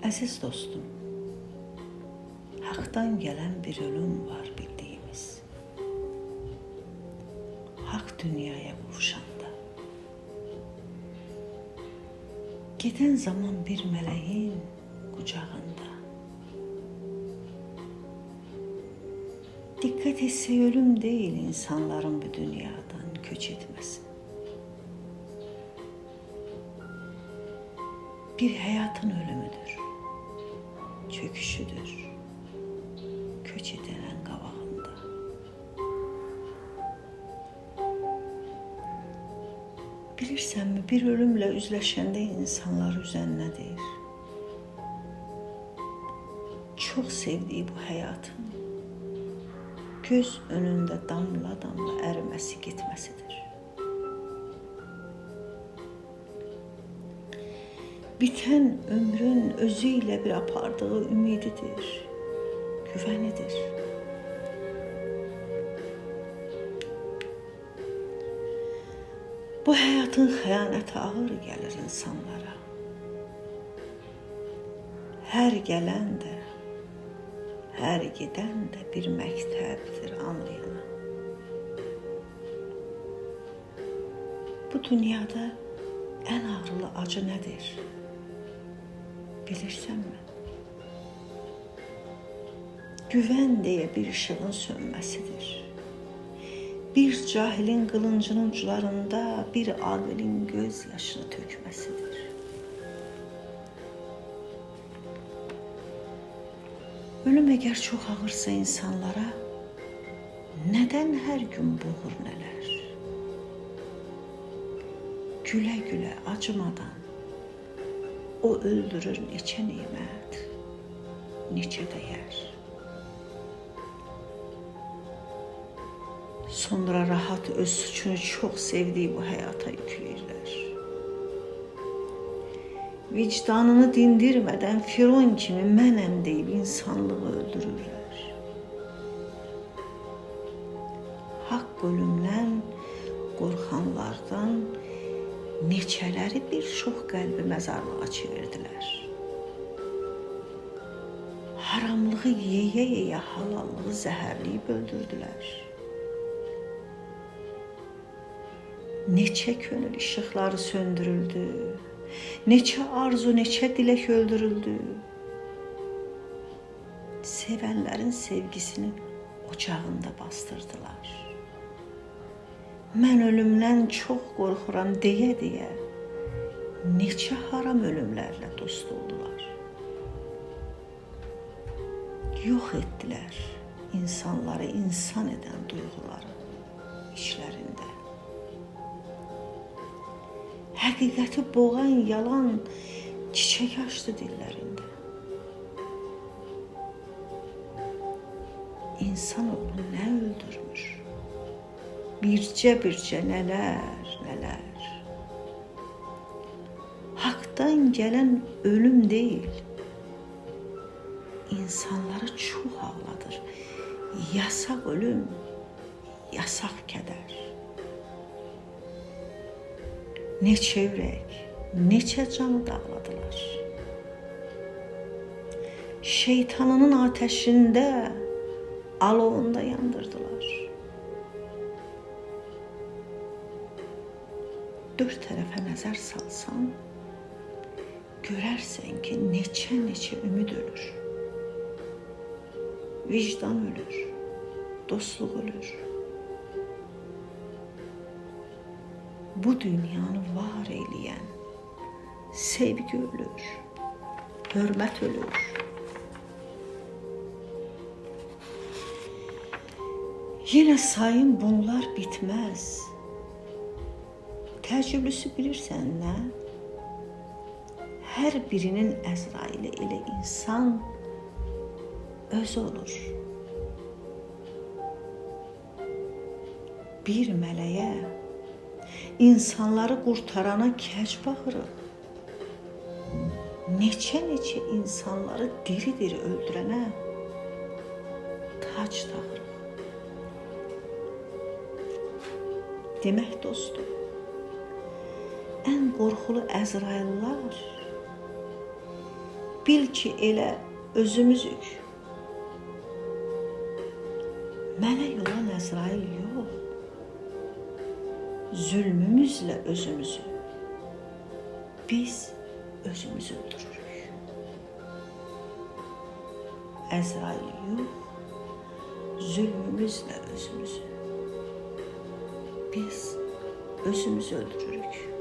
Əziz dostum, haqdan gələn bir ölüm var bildiyimiz. Haqq dünyaya qovuşanda. Gedən zaman bir mələyin qucağında. Diqqət etsək ölüm deyil insanların bu dünyadan köç etməsi. Bir həyatın ölümüdür, çöküşüdür, köç edilən qabağında. Bilirsənmi, bir ölümlə üzləşəndə insanlar üzən nə deyir? Çox sevdiyi bu həyatın göz önündə damla-damla əriməsi, getməsidir. Bitən ömrün özü ilə bir apardığı ümididir, güvənidir. Bu həyatın xəyanəti ağır gəlir insanlara. Hər gələn də, hər gedən də bir məktəbdir anlayana. Bu dünyada ən ağrılı acı nədir? Bilirsənmi? Güvən deyə bir işığın sönməsidir. Bir cahilin qılıncının uclarında bir aqilin göz yaşını tökməsidir. Ölüm əgər çox ağırsa insanlara, nədən hər gün boğur nələr? Gülə-gülə, acımadan, o öldürür neçə nimət, neçə dəyər. Sonra rahat öz suçunu çox sevdiyi bu həyata yükləyirlər. Vicdanını dindirmədən Firon kimi mənəm deyib insanlığı öldürürlər. Haqq ölümdən qorxanlardan neçələri bir çox qəlbi məzarlığa çevirdilər. Haramlığı yeyə-yeyə halallığı zəhərləyib öldürdülər. Neçə könül işıqları söndürüldü, neçə arzu, neçə dilək öldürüldü. Sevənlərin sevgisini ocağında bastırdılar. Mən ölümdən çox qorxuram deyə-deyə neçə haram ölümlərlə dost oldular. Yox etdilər insanları insan edən duyğuları işlərində. Həqiqəti boğan yalan çiçək açdı dillərində. İnsanoğlu nə öldürmüş? Bircə-bircə nələr, nələr. Haqdan gələn ölüm deyil, insanları çox ağladır. Yasaq ölüm, yasaq kədər. Neçə ürək, neçə canı dağladılar. Şeytanının ateşində, alovunda yandırdılar. Dörd tərəfə nəzər salsan, görərsən ki, neçə-neçə ümid ölür. Vicdan ölür, dostluq ölür. Bu dünyanı var eləyən sevgi ölür, hörmət ölür. Yenə sayın bunlar bitməz. Təəccüblüsü bilirsən nə? Hər birinin Əzraili elə insan öz olur. Bir mələyə, insanları qurtarana kəc baxırıq. Neçə-neçə insanları diri-diri öldürənə tac taxırıq. Demək dostum, ən qorxulu Əzraillər bil ki elə özümüzük. Mələk olan Əzrail yox, zülmümüzlə özümüzü biz özümüzü öldürürük. Əzrail yox, zülmümüzlə özümüzü biz özümüzü öldürürük.